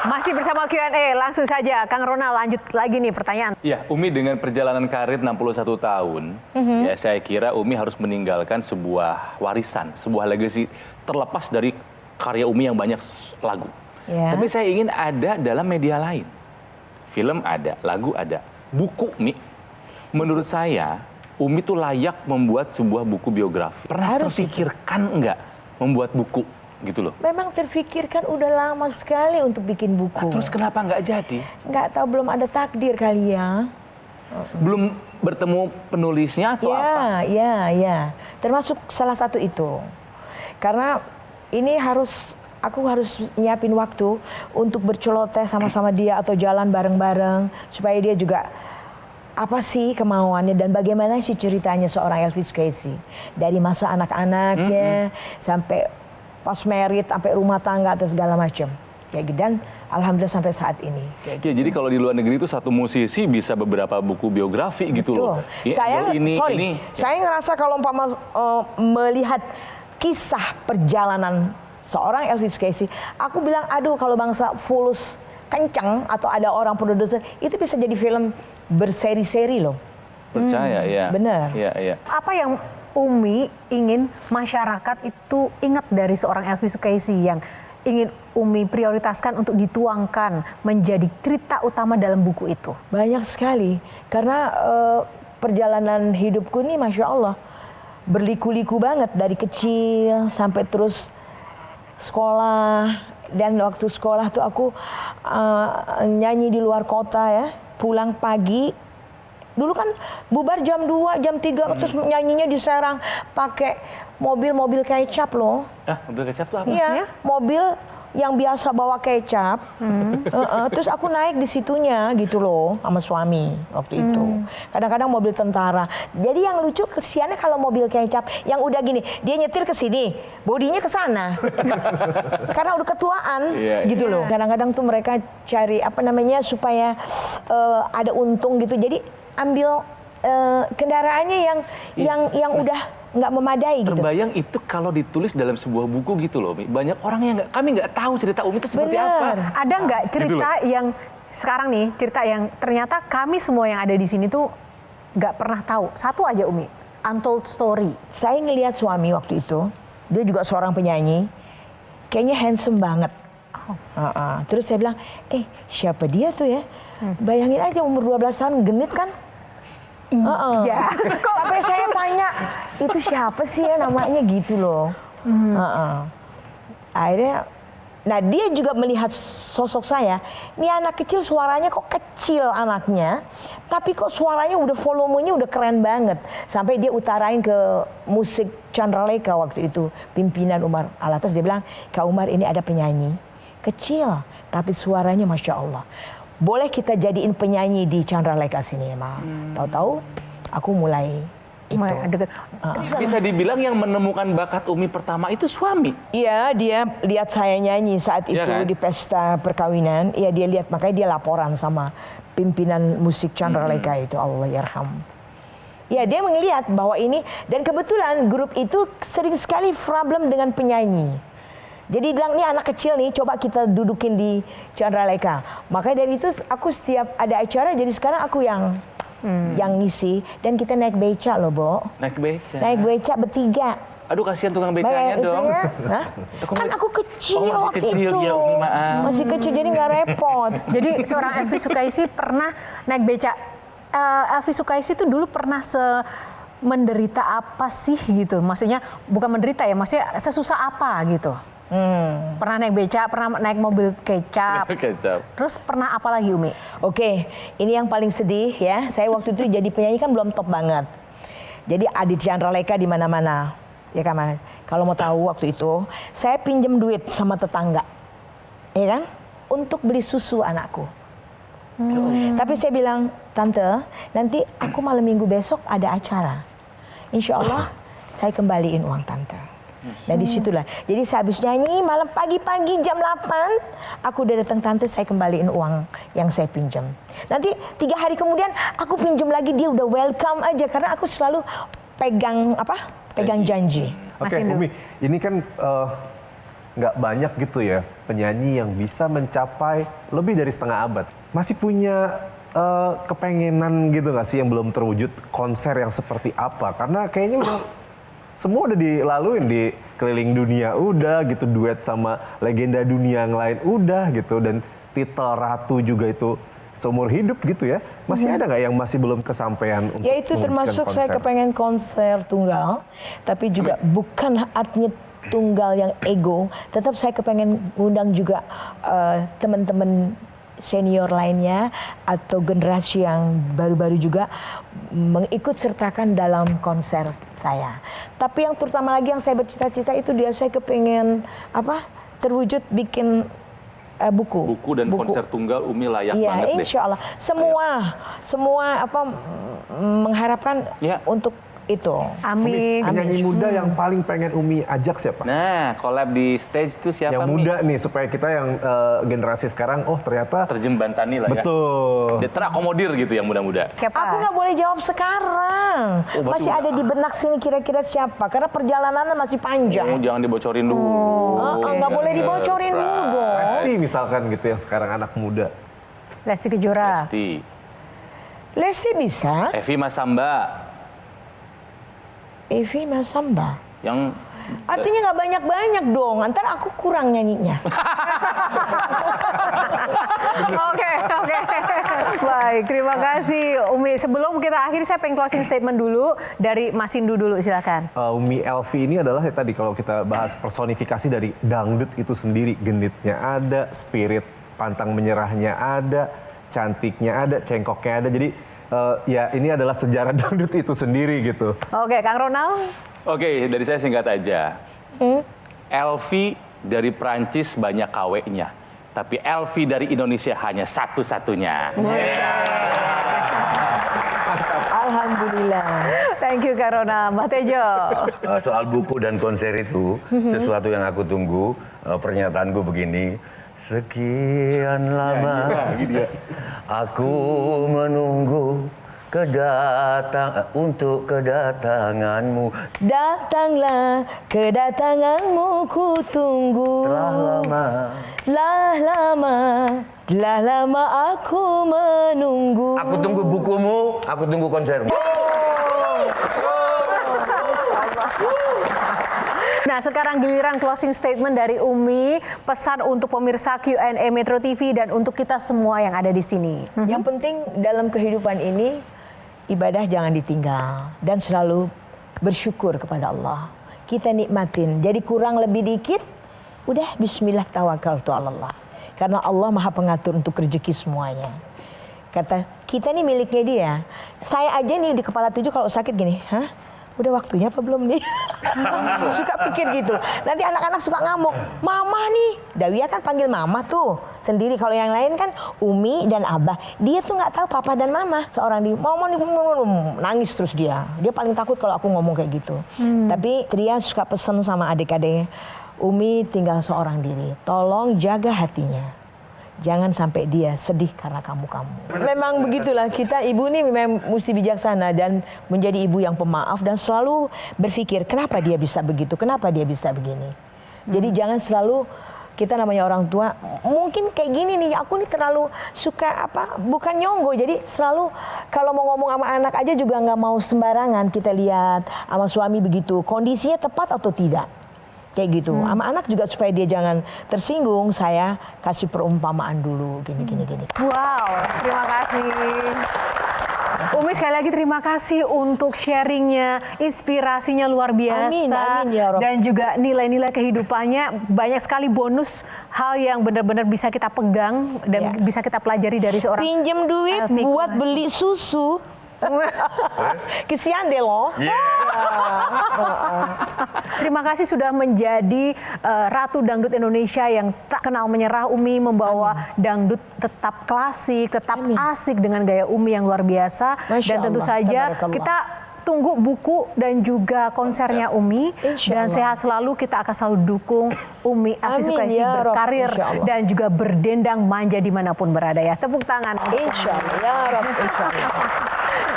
Masih bersama Q&A, langsung saja Kang Ronald lanjut lagi nih pertanyaan. Ya, Umi dengan perjalanan karir 61 tahun, ya saya kira Umi harus meninggalkan sebuah warisan, sebuah legacy terlepas dari karya Umi yang banyak lagu. Ya. Tapi saya ingin ada dalam media lain. Film ada, lagu ada, buku Umi. Menurut saya, Umi tuh layak membuat sebuah buku biografi. Pernah terpikirkan enggak membuat buku? Gitu loh. Memang terfikirkan udah lama sekali untuk bikin buku. Nah, terus kenapa nggak jadi? Nggak tahu, belum ada takdir kali ya. Belum bertemu penulisnya atau apa? Ya. Termasuk salah satu itu. Karena ini aku harus nyiapin waktu untuk berceloteh sama-sama dia atau jalan bareng-bareng supaya dia juga apa sih kemauannya dan bagaimana sih ceritanya seorang Elvi Sukaesih dari masa anak-anaknya sampai pas merit, sampai rumah tangga atau segala macam. Kayak gitu. Dan alhamdulillah sampai saat ini. Ya, jadi kalau di luar negeri itu satu musisi bisa beberapa buku biografi gitu loh. Ya, Saya ngerasa kalau umpama melihat kisah perjalanan seorang Elvi Sukaesih, aku bilang aduh kalau bangsa fulus kencang atau ada orang produser itu bisa jadi film berseri-seri loh. Percaya ya. Benar. Ya. Apa yang Umi ingin masyarakat itu ingat dari seorang Elvi Sukaesih yang ingin Umi prioritaskan untuk dituangkan menjadi cerita utama dalam buku itu? Banyak sekali, karena perjalanan hidupku ini Masya Allah berliku-liku banget dari kecil sampai terus sekolah. Dan waktu sekolah tuh aku nyanyi di luar kota ya, pulang pagi. Dulu kan bubar jam 2, jam 3, terus nyanyinya di Serang pakai mobil-mobil kecap loh. Mobil kecap tuh apa? Iya, mobil yang biasa bawa kecap. Terus aku naik di situnya gitu loh sama suami waktu itu. Kadang-kadang mobil tentara. Jadi yang lucu kesiannya kalau mobil kecap yang udah gini, dia nyetir ke sini, bodinya ke sana. Karena udah ketuaan gitu loh. Kadang-kadang tuh mereka cari apa namanya supaya ada untung gitu. Jadi ambil kendaraannya yang udah nggak memadai gitu. Terbayang itu kalau ditulis dalam sebuah buku gitu loh, banyak orang yang kami nggak tahu cerita Umi itu seperti apa. Ada nggak cerita gitu yang sekarang nih, cerita yang ternyata kami semua yang ada di sini tuh nggak pernah tahu. Satu aja Umi, untold story. Saya ngelihat suami waktu itu, dia juga seorang penyanyi, kayaknya handsome banget. Terus saya bilang, siapa dia tuh ya? Bayangin aja umur 12 tahun genit kan? Iya. Sampai saya tanya, itu siapa sih ya namanya gitu loh. Akhirnya, nah dia juga melihat sosok saya. Ini anak kecil suaranya kok kecil anaknya, tapi kok suaranya udah volumenya udah keren banget. Sampai dia utarain ke musik Chandra Lekha waktu itu, pimpinan Umar Alatas, dia bilang, Kak Umar ini ada penyanyi kecil, tapi suaranya Masya Allah. Boleh kita jadiin penyanyi di Chandra Lekha sini ya, Ma. Tahu-tahu aku mulai itu. Bisa dibilang yang menemukan bakat Umi pertama itu suami. Iya, dia lihat saya nyanyi saat itu kan? di pesta perkawinan. Iya, dia lihat, makanya dia laporan sama pimpinan musik Chandra Lekha itu, Allah yarham. Ya, dia melihat bahwa ini, dan kebetulan grup itu sering sekali problem dengan penyanyi. Jadi bilang, ini anak kecil nih, coba kita dudukin di Chandra Lekha. Makanya dari itu aku setiap ada acara, jadi sekarang aku yang ngisi. Dan kita naik beca loh, Bo. Naik beca? Naik beca bertiga. Aduh, kasihan tukang becanya dong. Kan aku kecil waktu kecil, itu. Ya, Umi, maaf. Masih kecil, jadi nggak repot. Jadi seorang Elvi Sukaesih pernah naik beca. Elvi Sukaesih itu dulu pernah menderita apa sih gitu? Maksudnya bukan menderita ya, maksudnya sesusah apa gitu? Pernah naik beca, pernah naik mobil kecap. Terus pernah apa lagi Umi? Oke, ini yang paling sedih ya. Saya waktu itu jadi penyanyi kan belum top banget. Jadi Adit Chandra Lekha di mana-mana. Ya kan? Kalau mau tahu waktu itu, saya pinjam duit sama tetangga. Ya kan? Untuk beli susu anakku. Tapi saya bilang, Tante, nanti aku malam minggu besok ada acara. Insya Allah saya kembaliin uang Tante. Dan disitulah. Jadi saya habis nyanyi malam pagi-pagi jam 8. Aku udah datang, Tante, saya kembaliin uang yang saya pinjam. Nanti 3 hari kemudian aku pinjam lagi, dia udah welcome aja. Karena aku selalu pegang janji. Oke, Umi, ini kan nggak banyak gitu ya penyanyi yang bisa mencapai lebih dari setengah abad. Masih punya kepengenan gitu nggak sih yang belum terwujud, konser yang seperti apa? Karena kayaknya udah semua udah dilaluin di keliling dunia, udah gitu, duet sama legenda dunia yang lain, udah gitu, dan titel ratu juga itu seumur hidup gitu ya. Masih ada nggak yang masih belum kesampaian untuk Ya itu termasuk saya kepengen konser tunggal, tapi juga bukan artinya tunggal yang ego, tetap saya kepengen undang juga teman-teman senior lainnya atau generasi yang baru-baru juga mengikut sertakan dalam konser saya. Tapi yang terutama lagi yang saya bercita-cita itu saya kepengen terwujud bikin buku. Buku dan konser tunggal Umi layak Iya, banget deh. insya Allah. Semua mengharapkan untuk itu. Amin. penyanyi muda yang paling pengen Umi ajak siapa? Nah, collab di stage itu siapa Yang Mi? muda nih, supaya kita yang generasi sekarang, oh ternyata Terjembantani lah ya. betul. Dia terakomodir gitu yang muda-muda. Siapa? Aku nggak boleh jawab sekarang. Oh, betul. Masih ada di benak sini kira-kira siapa? Karena perjalanannya masih panjang. Jangan dibocorin dulu. Nggak boleh dibocorin dulu dong. Lesti misalkan gitu yang sekarang anak muda. Lesti Kejora. Lesti bisa. Evi Masamba Evi Masamba. yang Artinya nggak banyak-banyak dong. Ntar aku kurang nyanyinya. Oke. Baik, terima kasih Umi. Sebelum kita akhiri, saya pengen closing statement dulu dari Mas Indu dulu, silakan. Umi Elvi ini adalah tadi kalau kita bahas personifikasi dari dangdut itu sendiri. Genitnya ada, spirit pantang menyerahnya ada, cantiknya ada, cengkoknya ada. Jadi ya ini adalah sejarah dangdut itu sendiri gitu. Oke, Kang Ronald. Oke, dari saya singkat aja. Elvi dari Prancis banyak KW-nya. Tapi Elvi dari Indonesia hanya satu-satunya. Alhamdulillah. Thank you, Kang Ronald. Mbak Tejo. Soal buku dan konser itu, sesuatu yang aku tunggu, pernyataanku begini. Sekian lama aku menunggu untuk kedatanganmu. Datanglah kedatanganmu ku tunggu. Telah lama aku menunggu. Aku tunggu bukumu, aku tunggu konsermu. Nah, sekarang giliran closing statement dari Umi, pesan untuk pemirsa Q&A Metro TV dan untuk kita semua yang ada di sini. Yang penting dalam kehidupan ini, ibadah jangan ditinggal dan selalu bersyukur kepada Allah. Kita nikmatin. Jadi kurang lebih dikit, udah bismillah tawakkaltu 'ala Allah. Karena Allah Maha Pengatur untuk rezeki semuanya. Kata kita nih miliknya dia. Saya aja nih di kepala 7 kalau sakit gini, udah waktunya apa belum nih? Suka pikir gitu. Nanti anak-anak suka ngamuk. Mama nih. Dawia kan panggil mama tuh sendiri. Kalau yang lain kan Umi dan Abah. Dia tuh nggak tahu papa dan mama. Seorang di mama nih nangis terus dia. Dia paling takut kalau aku ngomong kayak gitu. Tapi Tria suka pesen sama adik-adik. Umi tinggal seorang diri. Tolong jaga hatinya. Jangan sampai dia sedih karena kamu-kamu. Memang begitulah, kita ibu nih memang mesti bijaksana dan menjadi ibu yang pemaaf dan selalu berpikir kenapa dia bisa begitu, kenapa dia bisa begini. Jadi jangan selalu kita namanya orang tua, mungkin kayak gini nih, aku nih terlalu suka bukan nyonggo. Jadi selalu kalau mau ngomong sama anak aja juga nggak mau sembarangan kita lihat sama suami begitu, kondisinya tepat atau tidak. Kayak gitu, sama anak juga supaya dia jangan tersinggung, saya kasih perumpamaan dulu, gini. Wow, terima kasih. Umi sekali lagi terima kasih untuk sharingnya, inspirasinya luar biasa. Amin, ya Rabb. Dan juga nilai-nilai kehidupannya, banyak sekali bonus hal yang benar-benar bisa kita pegang dan bisa kita pelajari dari seorang. Pinjem duit Elvi buat Kumas. beli susu. Kesian deh loh. Terima kasih sudah menjadi Ratu Dangdut Indonesia yang tak kenal menyerah. Umi membawa dangdut tetap klasik, tetap asik dengan gaya Umi yang luar biasa. Masya Dan tentu Allah, saja tabarakallah. kita tunggu buku dan juga konsernya Umi. Insya Dan Allah. sehat selalu, kita akan selalu dukung Umi Afi Amin, Sukaisi ya Rabb, berkarir insya Allah. dan juga berdendang manja dimanapun berada ya. Tepuk tangan. Insya Allah, ya Rabb, insya Allah.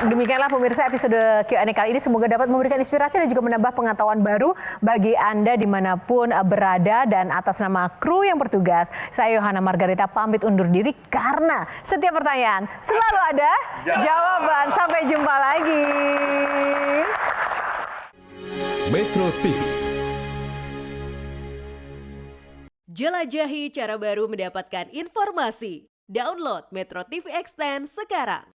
demikianlah pemirsa episode Q&A kali ini. Semoga dapat memberikan inspirasi dan juga menambah pengetahuan baru bagi Anda dimanapun berada. Dan atas nama kru yang bertugas, saya Yohana Margarita pamit undur diri karena setiap pertanyaan selalu ada jawaban. Sampai jumpa lagi. Metro TV. Jelajahi cara baru mendapatkan informasi. Download Metro TV Extend sekarang.